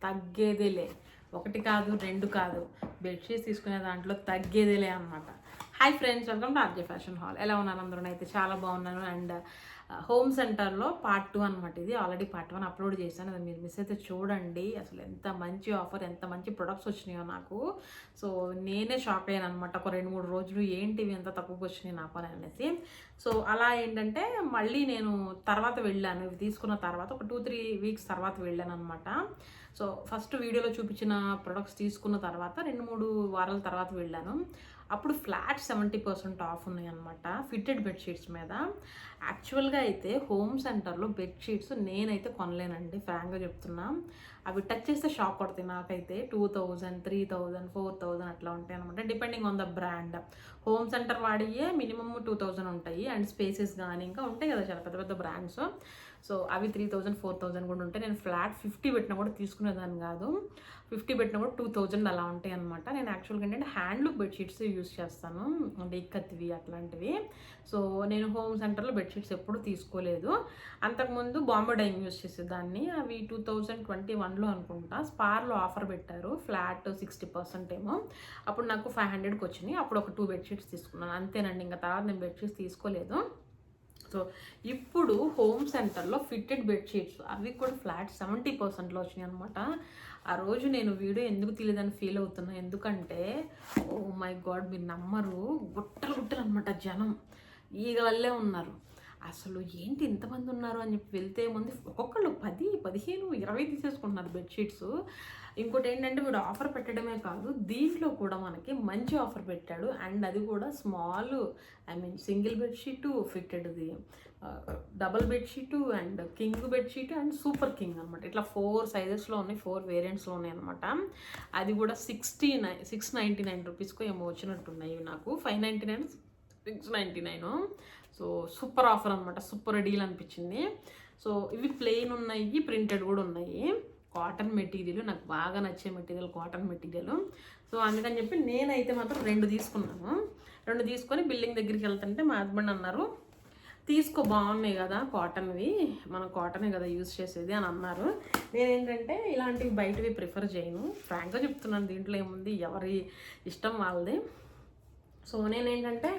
తగ్గేదేలే. ఒకటి కాదు, రెండు కాదు, బెడ్షీట్స్ తీసుకునే దాంట్లో తగ్గేదేలే అనమాట. Hi friends, welcome to RJ fashion hall. ఎలా ఉన్నాను అందరూ? అయితే చాలా బాగున్నాను. అండ్ హోమ్ సెంటర్లో పార్ట్ 2 అనమాట. ఇది ఆల్రెడీ పార్ట్ 1 అప్లోడ్ చేశాను. అది మీరు మిస్ అయితే చూడండి. అసలు ఎంత మంచి ఆఫర్, ఎంత మంచి ప్రొడక్ట్స్ వచ్చినాయో నాకు. సో నేనే షాక్ అయ్యాను అనమాట. ఒక 2-3 రోజులు ఏంటివి ఎంత తక్కువకి వచ్చినాయి నాకు అని అనేసి. సో అలా ఏంటంటే మళ్ళీ నేను తర్వాత వెళ్ళాను. ఇవి తీసుకున్న తర్వాత ఒక 2-3 వీక్స్ తర్వాత వెళ్ళాను అనమాట. సో ఫస్ట్ వీడియోలో చూపించిన ప్రొడక్ట్స్ తీసుకున్న తర్వాత 2-3 వారాల తర్వాత వెళ్ళాను. అప్పుడు ఫ్లాట్ 70% ఆఫ్ ఉన్నాయి అనమాట ఫిట్టెడ్ బెడ్షీట్స్ మీద. యాక్చువల్గా అయితే హోమ్ సెంటర్లో బెడ్షీట్స్ నేనైతే కొనలేనండి, ఫ్రాంక్గా చెప్తున్నా. అవి టచ్ చేస్తే షాక్ పడతాయి నాకైతే. 2000, 3000, 4000 అట్లా ఉంటాయి అనమాట, depending on the brand. Home centre వాడియే మినిమమ్ 2000 ఉంటాయి. అండ్ స్పేసెస్ కానీ ఇంకా ఉంటాయి కదా చాలా పెద్ద పెద్ద బ్రాండ్స్. సో అవి 3000, 4000 కూడా ఉంటాయి. నేను ఫ్లాట్ 50 పెట్టినా కూడా తీసుకునేదాన్ని కాదు. 50 పెట్టినా కూడా 2000 అలా ఉంటాయి అనమాట. నేను యాక్చువల్గా ఏంటంటే హ్యాండ్లూమ్ బెడ్షీట్స్ యూస్ చేస్తాను, అంటే ఇక్కత్వి అట్లాంటివి. సో నేను హోమ్ సెంటర్లో బెడ్షీట్స్ ఎప్పుడు తీసుకోలేదు. అంతకుముందు బాంబే డైయింగ్ యూస్ చేసేదాన్ని. అవి 2021లో అనుకుంటా స్పార్లో ఆఫర్ పెట్టారు, ఫ్లాట్ 60% ఏమో. అప్పుడు నాకు 500కి వచ్చినాయి. అప్పుడు ఒక 2 బెడ్షీట్స్ తీసుకున్నాను, అంతేనండి. ఇంకా తర్వాత నేను బెడ్షీట్స్ తీసుకోలేదు. సో ఇప్పుడు హోమ్ సెంటర్లో ఫిట్టెడ్ బెడ్షీట్స్ అవి కూడా ఫ్లాట్ 70%లో వచ్చినాయి అనమాట. ఆ రోజు నేను వీడియో ఎందుకు తీయలేదని ఫీల్ అవుతున్నా, ఎందుకంటే ఓ మై గాడ్, మీరు నమ్మరు, గుట్టలు గుట్టలు అనమాట జనం, ఈగలల్లే ఉన్నారు. అసలు ఏంటి ఇంతమంది ఉన్నారు అని చెప్పి వెళ్తే ముందు ఒక్కొక్కళ్ళు 10, 15, 20 తీసేసుకుంటున్నారు బెడ్షీట్స్. ఇంకోటి ఏంటంటే వీడు ఆఫర్ పెట్టడమే కాదు, దీంట్లో కూడా మనకి మంచి ఆఫర్ పెట్టాడు. అండ్ అది కూడా స్మాల్, సింగిల్ బెడ్షీటు, ఫిట్టెడ్ది, double bedsheet, and king bedsheet, and super king అనమాట. ఇట్లా 4 సైజెస్లో ఉన్నాయి, 4 వేరియంట్స్లో ఉన్నాయి అనమాట. అది కూడా 699 రూపీస్కో ఏమో వచ్చినట్టున్నాయి నాకు. 599, 699. సో సూపర్ ఆఫర్ అనమాట, సూపర్ డీల్ అనిపించింది. సో ఇవి ప్లెయిన్ ఉన్నాయి, ప్రింటెడ్ కూడా ఉన్నాయి. కాటన్ మెటీరియల్, నాకు బాగా నచ్చే మెటీరియల్ కాటన్ మెటీరియల్. సో అందుకని చెప్పి నేనైతే మాత్రం 2 తీసుకున్నాను. 2 తీసుకొని బిల్డింగ్ దగ్గరికి వెళ్తుంటే మా హస్బెండ్ అన్నారు, తీసుకో బాగున్నాయి కదా కాటన్వి, మనం కాటనే కదా యూజ్ చేసేది అని అన్నారు. నేనేంటంటే ఇలాంటివి బయటవి ప్రిఫర్ చేయను, ఫ్రాంక్గా చెప్తున్నాను. దీంట్లో ఏముంది, ఎవరి ఇష్టం వాళ్ళది. సో నేనేంటంటే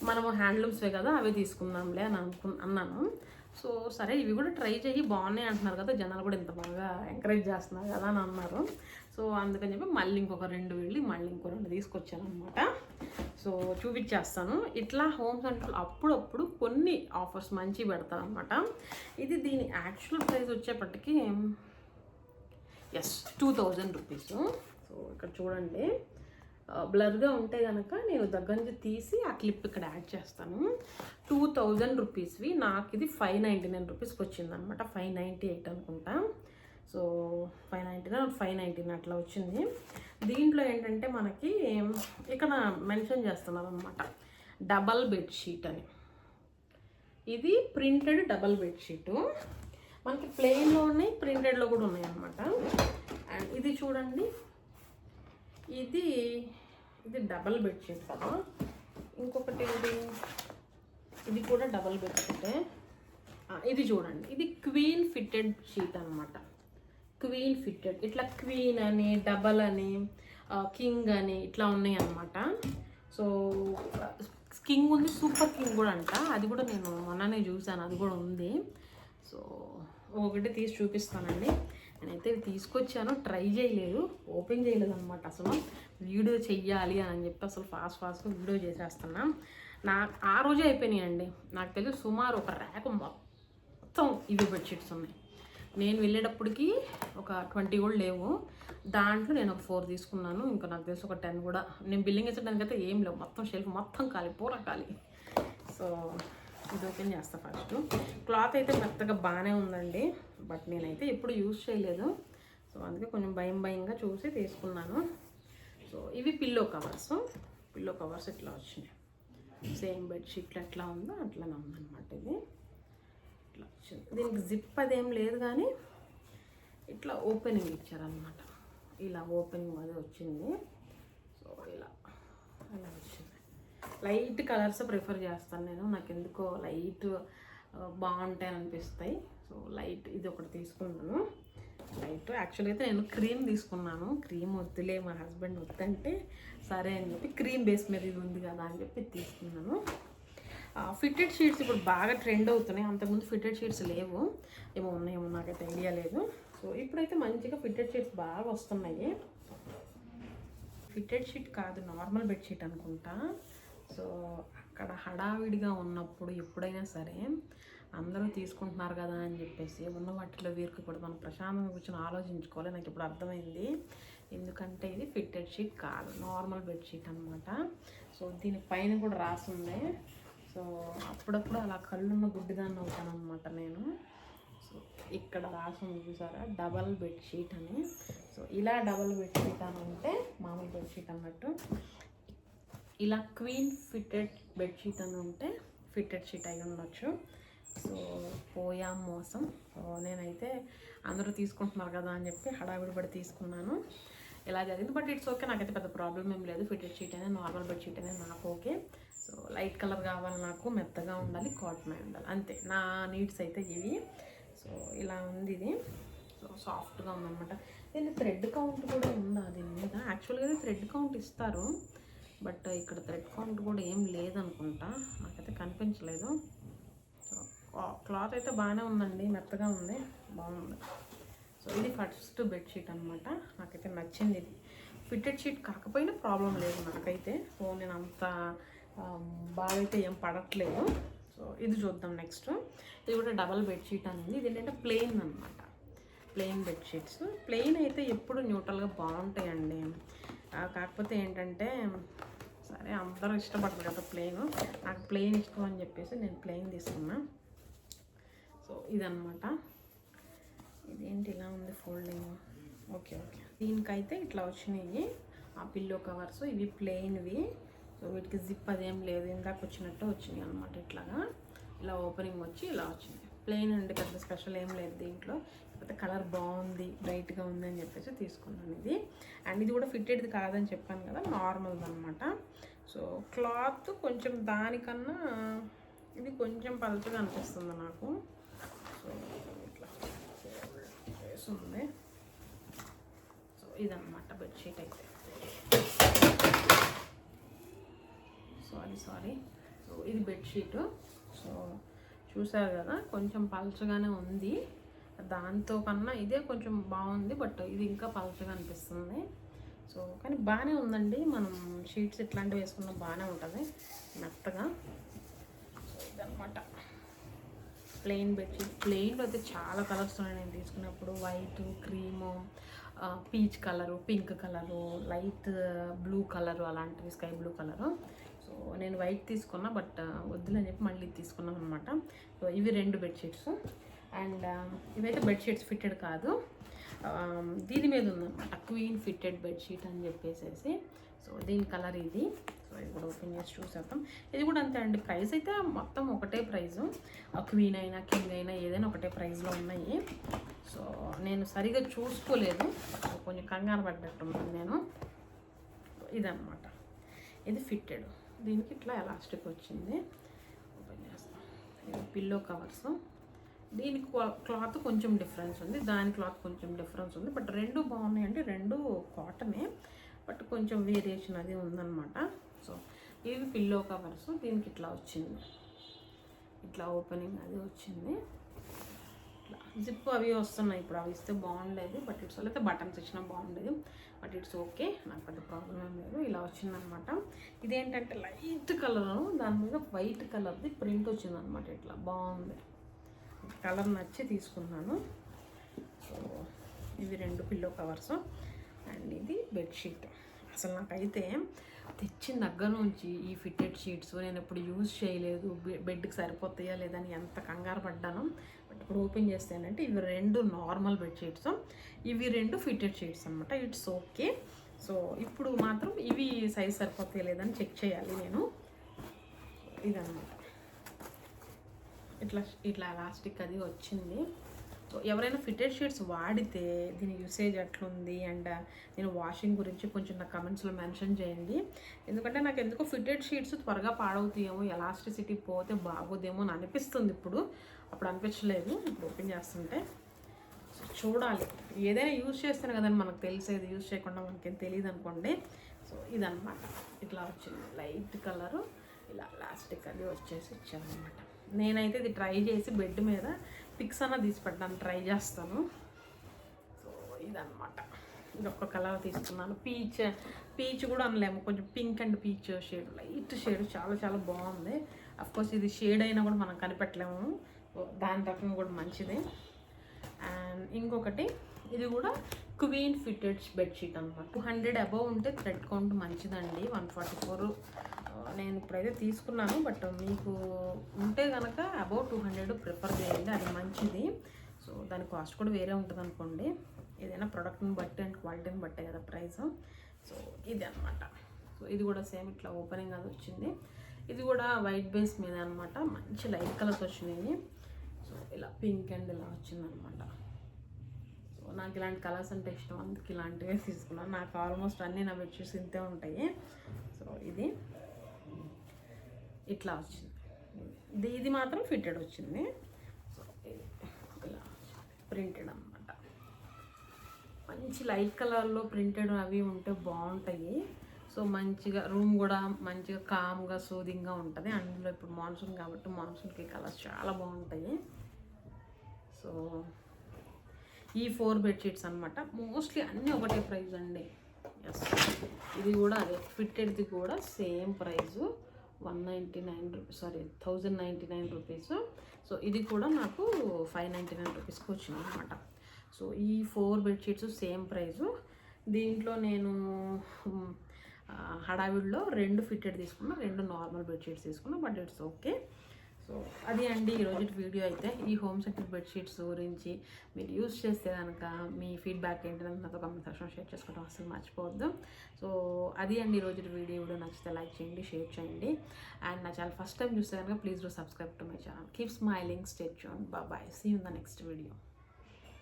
మనము హ్యాండ్లూమ్స్వే కదా అవి తీసుకుందాంలే అని అన్నాను. సో సరే ఇవి కూడా ట్రై చేయి, బాగున్నాయి అంటున్నారు కదా జనాలు, కూడా ఇంత బాగా ఎంకరేజ్ చేస్తున్నారు కదా అని అన్నారు. సో అందుకని చెప్పి మళ్ళీ ఇంకొక 2 వెళ్ళి మళ్ళీ ఇంకో 2 తీసుకొచ్చాను అనమాట. సో చూపించేస్తాను. ఇట్లా హోమ్ సెంటర్ అప్పుడప్పుడు కొన్ని ఆఫర్స్ మంచి పెడతారు అనమాట. ఇది దీని యాక్చువల్ ప్రైస్ వచ్చేప్పటికి 2000 రూపీస్. సో ఇక్కడ చూడండి, బ్లర్గా ఉంటే కనుక నేను దగ్గర నుంచి తీసి ఆ క్లిప్ ఇక్కడ యాడ్ చేస్తాను. 2000 రూపీస్వి నాకు ఇది 599 రూపీస్కి వచ్చిందనమాట. 598 అనుకుంటా. సో 599, 519 అట్లా వచ్చింది. దీంట్లో ఏంటంటే మనకి ఇక్కడ మెన్షన్ చేస్తున్నారు అనమాట, డబల్ బెడ్షీట్ అని. ఇది ప్రింటెడ్ డబల్ బెడ్షీటు, మనకి ప్లెయిన్లో ఉన్నాయి, ప్రింటెడ్లో కూడా ఉన్నాయి అనమాట. అండ్ ఇది చూడండి, ఇది డబల్ బెడ్షీట్ కదా. ఇంకొకటి ఇది కూడా డబల్ బెడ్షీటే. ఇది చూడండి, ఇది క్వీన్ ఫిట్టెడ్ షీట్ అనమాట. క్వీన్ ఫిట్టెడ్, ఇట్లా క్వీన్ అని, డబల్ అని, కింగ్ అని ఇట్లా ఉన్నాయి అనమాట. సో కింగ్ ఉంది, సూపర్ కింగ్ కూడా అంట. అది కూడా నేను మొన్ననే చూసాను, అది కూడా ఉంది. సో ఒకటి తీసి చూపిస్తానండి. నేనైతే తీసుకొచ్చాను, ట్రై చేయలేదు, ఓపెన్ చేయలేదు అనమాట. అసలు వీడియో చెయ్యాలి అని చెప్పి అసలు ఫాస్ట్గా వీడియో చేసేస్తున్నా. ఆ రోజే అయిపోయినాయండి. నాకు తెలిసి సుమారు ఒక ర్యాక్ మొత్తం ఇవి బెడ్షీట్స్ ఉన్నాయి. నేను వెళ్ళేటప్పటికి ఒక 20 కూడా లేవు. దాంట్లో నేను ఒక 4 తీసుకున్నాను. ఇంకా నాకు తెలిసి ఒక 10 కూడా. నేను బిల్లింగ్ వేసేటానికి అయితే ఏం లేవు, మొత్తం షెల్ఫ్ మొత్తం ఖాళీ, పూర ఖాళీ. సో ఇది ఓపెన్ చేస్తా ఫస్ట్. క్లాత్ అయితే మెత్తగా బాగానే ఉందండి, బట్ నేనైతే ఎప్పుడు యూజ్ చేయలేదు. సో అందుకే కొంచెం భయంగా చూసి తీసుకున్నాను. సో ఇవి పిల్లో కవర్స్ ఇట్లా వచ్చినాయి. సేమ్ బెడ్షీట్లు ఎట్లా ఉందో అట్లానే ఉందన్నమాట. ఇది ఇట్లా వచ్చింది. దీనికి జిప్ అదేం లేదు కానీ ఇట్లా ఓపెనింగ్ ఇచ్చారనమాట. ఇలా ఓపెనింగ్ అది వచ్చింది. సో ఇలా వచ్చింది. లైట్ కలర్స్ ప్రిఫర్ చేస్తాను నేను, నాకు ఎందుకో లైట్ బాగుంటాయి అనిపిస్తాయి. సో లైట్ ఇది ఒకటి తీసుకున్నాను. లైట్ యాక్చువల్గా అయితే నేను క్రీమ్ తీసుకున్నాను. క్రీమ్ వద్దులే, మా హస్బెండ్ వద్దంటే సరే అని చెప్పి క్రీమ్ బేస్ మీద ఇది ఉంది కదా అని చెప్పి తీసుకున్నాను. ఫిట్టెడ్ షీట్స్ ఇప్పుడు బాగా ట్రెండ్ అవుతున్నాయి. అంతకుముందు ఫిట్టెడ్ షీట్స్ లేవు, ఏమో ఉన్నాయేమో నాకైతే ఐడియా లేదు. సో ఇప్పుడైతే మంచిగా ఫిట్టెడ్ షీట్స్ బాగా వస్తున్నాయి. ఫిట్టెడ్ షీట్ కాదు, నార్మల్ బెడ్షీట్ అనుకుంటా. సో అక్కడ హడావిడిగా ఉన్నప్పుడు ఎప్పుడైనా సరే అందరూ తీసుకుంటున్నారు కదా అని చెప్పేసి ఉన్న వాటిలో వీరికి కూడా మనం ప్రశాంతంగా కూర్చొని ఆలోచించుకోవాలి. నాకు ఇప్పుడు అర్థమైంది, ఎందుకంటే ఇది ఫిట్టెడ్ షీట్ కాదు, నార్మల్ బెడ్షీట్ అనమాట. సో దీనిపైన కూడా రాసింది. సో అప్పుడప్పుడు అలా కళ్ళున్న గుడ్డిదాన్ని అవుతాను అనమాట నేను. సో ఇక్కడ రాసింది చూసారా, డబల్ బెడ్షీట్ అని. సో ఇలా డబల్ బెడ్షీట్ అని ఉంటే మామూలు బెడ్షీట్ అన్నట్టు, ఇలా క్వీన్ ఫిట్టెడ్ బెడ్షీట్ అని ఉంటే ఫిట్టెడ్ షీట్ అయి ఉండొచ్చు. సో పోయాం మోసం. సో నేనైతే అందరూ తీసుకుంటున్నారు కదా అని చెప్పి హడావిడి పడి తీసుకున్నాను. ఇలా జరిగింది, బట్ ఇట్స్ ఓకే, నాకైతే పెద్ద ప్రాబ్లం ఏం లేదు. ఫిట్టెడ్ షీట్ అయినా నార్మల్ బెడ్షీట్ అయినా నాకు ఓకే. సో లైట్ కలర్ కావాలి నాకు, మెత్తగా ఉండాలి, కాటన్ అయి ఉండాలి, అంతే నా నీడ్స్ అయితే ఇవి. సో ఇలా ఉంది ఇది. సో సాఫ్ట్గా ఉందన్నమాట. దీన్ని థ్రెడ్ కౌంట్ కూడా ఉందా దీని మీద? యాక్చువల్గా అయితే థ్రెడ్ కౌంట్ ఇస్తారు, బట్ ఇక్కడ థ్రెడ్ కౌంట్ కూడా ఏం లేదనుకుంటా, నాకైతే కనిపించలేదు. సో క్లాత్ అయితే బాగానే ఉందండి, మెత్తగా ఉంది, బాగుంది. సో ఇది ఫస్ట్ బెడ్షీట్ అనమాట. నాకైతే నచ్చింది ఇది. ఫిట్టెడ్ షీట్ కాకపోయినా ప్రాబ్లం లేదు నాకైతే. సో నేను అంత బాగా అయితే ఏం పడట్లేదు. సో ఇది చూద్దాం నెక్స్ట్. ఇది కూడా డబల్ బెడ్షీట్ అనేది. ఇది ఏంటంటే ప్లెయిన్ అనమాట, ప్లెయిన్ బెడ్షీట్స్. ప్లెయిన్ అయితే ఎప్పుడు న్యూట్రల్గా బాగుంటాయండి. కాకపోతే ఏంటంటే సరే అందరూ ఇష్టపడతారు కదా ప్లెయిన్, నాకు ప్లెయిన్ ఇష్టం అని చెప్పేసి నేను ప్లెయిన్ తీసుకున్నా. సో ఇదనమాట. ఇదేంటి ఇలా ఉంది ఫోల్డింగ్? ఓకే ఓకే, దీనికైతే ఇట్లా వచ్చినాయి ఆ పిల్లో కవర్స్. ఇవి ప్లెయిన్వి. సో వీటికి జిప్ అదేం లేదు, ఇందాక వచ్చినట్టు వచ్చినాయి అనమాట. ఇట్లాగా ఇలా ఓపెనింగ్ వచ్చి ఇలా వచ్చినాయి. ప్లెయిన్ అండి, పెద్ద స్పెషల్ ఏం లేదు దీంట్లో. కాకపోతే కలర్ బాగుంది, బ్రైట్గా ఉంది అని చెప్పేసి తీసుకున్నాను ఇది. అండ్ ఇది కూడా ఫిట్టెడ్ది కాదని చెప్పాను కదా, నార్మల్ది అనమాట. సో క్లాత్ కొంచెం దానికన్నా ఇది కొంచెం పలుచగా అనిపిస్తుంది నాకు. సో ఇట్లా వేస్తుంది. సో ఇదన్నమాట బెడ్షీట్ అయితే. సారీ. సో ఇది బెడ్షీటు. సో చూసారు కదా, కొంచెం పలుచగానే ఉంది. దాంతో కన్నా ఇదే కొంచెం బాగుంది, బట్ ఇది ఇంకా పలుచగా అనిపిస్తుంది. సో కానీ బాగానే ఉందండి, మనం షీట్స్ ఇట్లాంటివి వేసుకున్నా బాగానే ఉంటుంది మెత్తగా. సో ఇదనమాట ప్లెయిన్ బెడ్షీట్. ప్లెయిన్లో అయితే చాలా కలర్స్ ఉన్నాయి నేను తీసుకున్నప్పుడు. White, cream, peach colour, pink colour, light blue colour, అలాంటివి స్కై బ్లూ కలరు. సో నేను వైట్ తీసుకున్నా, బట్ వద్దులని చెప్పి మళ్ళీ తీసుకున్నాను అనమాట. సో ఇవి 2 బెడ్షీట్స్. అండ్ ఇవైతే బెడ్షీట్స్ ఫిట్టెడ్ కాదు, దీని మీద ఉందన్నమాట క్వీన్ ఫిట్టెడ్ బెడ్షీట్ అని చెప్పేసి. సో దీని కలర్ ఇది. సో ఇది కూడా ఓపెన్ చేసి చూసేద్దాం. ఇది కూడా అంతే అండి, ప్రైస్ అయితే మొత్తం ఒకటే ప్రైజు. క్వీన్ అయినా కింగ్ అయినా ఏదైనా ఒకటే ప్రైస్లో ఉన్నాయి. సో నేను సరిగా చూసుకోలేదు, కొంచెం కంగారు పడ్డట్టున్నాను నేను. ఇదన్నమాట, ఇది ఫిట్టెడ్. దీనికి ఇట్లా ఎలాస్టిక్ వచ్చింది. ఓపెన్ చేస్తాం. ఇది పిల్లో కవర్స్. దీనికి క్లాత్ కొంచెం డిఫరెన్స్ ఉంది, దాని క్లాత్ కొంచెం డిఫరెన్స్ ఉంది, బట్ రెండు బాగున్నాయండి. రెండు కాటనే, బట్ కొంచెం వేరియేషన్ అది ఉందన్నమాట. సో ఇవి పిల్లో కవర్స్. దీనికి ఇట్లా వచ్చింది, ఇట్లా ఓపెనింగ్ అది వచ్చింది. ఇట్లా జిప్ అవి వస్తున్నాయి. ఇప్పుడు అవి ఇస్తే బాగుండేది, బట్ ఇట్స్ అయితే బటన్స్ ఇచ్చినా బాగుండేది, బట్ ఇట్స్ ఓకే, నాకు పెద్ద ప్రాబ్లం ఏం లేదు. ఇలా వచ్చిందనమాట. ఇదేంటంటే లైట్ కలర్, దాని మీద వైట్ కలర్ది ప్రింట్ వచ్చిందనమాట. ఇట్లా బాగుంది, కలర్ నచ్చి తీసుకున్నాను. సో ఇవి 2 పిల్లో కవర్స్. అండ్ ఇది బెడ్షీట్. అసలు నాకైతే తెచ్చిన దగ్గర నుంచి ఈ ఫిట్టెడ్ షీట్స్ నేను ఎప్పుడు యూజ్ చేయలేదు, బెడ్కి సరిపోతాయా లేదని ఎంత కంగారు పడ్డాను. బట్ ఇప్పుడు ఓపెన్ చేస్తేనంటే ఇవి 2 నార్మల్ బెడ్షీట్స్, ఇవి 2 ఫిట్టెడ్ షీట్స్ అనమాట. It's okay. సో ఇప్పుడు మాత్రం ఇవి సైజ్ సరిపోతాయా లేదని చెక్ చేయాలి నేను. ఇదన్నమాట, ఇట్లా ఎలాస్టిక్ అది వచ్చింది. సో ఎవరైనా ఫిట్టెడ్ షీట్స్ వాడితే దీని యూసేజ్ ఎట్లుంది అండ్ నేను వాషింగ్ గురించి కొంచెం నా కమెంట్స్లో మెన్షన్ చేయండి. ఎందుకంటే నాకు ఎందుకో ఫిట్టెడ్ షీట్స్ త్వరగా పాడవుతాయేమో, ఎలాస్టిసిటీ పోతే బాగోదేమో అని అనిపిస్తుంది ఇప్పుడు. అప్పుడు అనిపించలేదు, ఇప్పుడు ఓపెన్ చేస్తుంటే. చూడాలి, ఏదైనా యూజ్ చేస్తేనే కదండి మనకు తెలిసేది, యూజ్ చేయకుండా మనకేం తెలియదు అనుకోండి. సో ఇదన్నమాట, ఇట్లా వచ్చింది లైట్ కలరు, ఇలా లాస్టిక్ అది వచ్చేసి ఇచ్చామన్నమాట. నేనైతే ఇది ట్రై చేసి బెడ్ మీద పిక్స్ అన్న తీసి పెట్టడానికి ట్రై చేస్తాను. సో ఇదన్నమాట, ఇదొక కలర్ తీసుకున్నాను. పీచ్ కూడా అనలేము, కొంచెం pink and peach shade, light shade, చాలా చాలా బాగుంది. అఫ్కోర్స్ ఇది షేడ్ అయినా కూడా మనం కనిపెట్టలేము, దాని రకం కూడా మంచిది. అండ్ ఇంకొకటి, ఇది కూడా క్వీన్ ఫిట్టెడ్ బెడ్షీట్ అనమాట. 200 అబవ్ ఉంటే థ్రెడ్ కౌంట్ మంచిదండి. 144 నేను ఇప్పుడైతే తీసుకున్నాను, బట్ మీకు ఉంటే కనుక అబవ్ 200 ప్రిఫర్ చేయండి, అది మంచిది. సో దాని కాస్ట్ కూడా వేరే ఉంటుంది అనుకోండి, ఏదైనా ప్రోడక్ట్ని బట్టి అండ్ క్వాలిటీని బట్టే కదా ప్రైస్. సో ఇది అనమాట. సో ఇది కూడా సేమ్ ఇట్లా ఓపెనింగ్ అది వచ్చింది. ఇది కూడా వైట్ బేస్ మీద అనమాట, మంచి లైట్ కలర్స్ వచ్చినాయి. సో ఇలా పింక్ అండ్ ఇలా వచ్చిందనమాట. సో నాకు ఇలాంటి కలర్స్ అంటే ఇష్టం, అందుకు ఇలాంటివే తీసుకున్నాను. నాకు ఆల్మోస్ట్ అన్నీ నా బెడ్షీట్స్ ఇంతే ఉంటాయి. సో ఇది ఇట్లా వచ్చింది, ఇది మాత్రం ఫిట్టెడ్ వచ్చింది. సో ఇది ఇలా ప్రింటెడ్ అనమాట, మంచి లైట్ కలర్లో ప్రింటెడ్ అవి ఉంటే బాగుంటాయి. సో మంచిగా రూమ్ కూడా మంచిగా కామ్గా సూదింగ్గా ఉంటుంది. అందులో ఇప్పుడు మాన్సూన్ కాబట్టి మాన్సూన్కి కలర్స్ చాలా బాగుంటాయి. సో ఈ 4 బెడ్షీట్స్ అనమాట, మోస్ట్లీ అన్నీ ఒకటే ప్రైస్ అండి. ఎస్, ఇది కూడా అదే, ఫిట్టెడ్ది కూడా సేమ్ ప్రైజు 1099 రూపీస్. సో ఇది కూడా నాకు 599 రూపీస్కి వచ్చింది అనమాట. సో ఈ 4 బెడ్షీట్స్ సేమ్ ప్రైజు. దీంట్లో నేను హడావిడిలో 2 ఫిట్టెడ్ తీసుకున్నా, 2 నార్మల్ బెడ్షీట్స్ తీసుకున్నా, బట్ ఇట్స్ ఓకే. సో అది అండి ఈరోజు వీడియో అయితే. ఈ హోమ్ సెంటర్ బెడ్షీట్స్ గురించి మీరు యూస్ చేస్తే కనుక మీ ఫీడ్బ్యాక్ ఏంటంటే నాతో కామెంట్ సెక్షన్లో షేర్ చేసుకోవడం అసలు మర్చిపోవద్దు. సో అది అండి ఈరోజు వీడియో నచ్చితే లైక్ చేయండి, షేర్ చేయండి. అండ్ నా ఛానల్ ఫస్ట్ టైం చూస్తే కనుక please do subscribe to my channel. Keep smiling, stay tuned, bye bye, see you in the next video.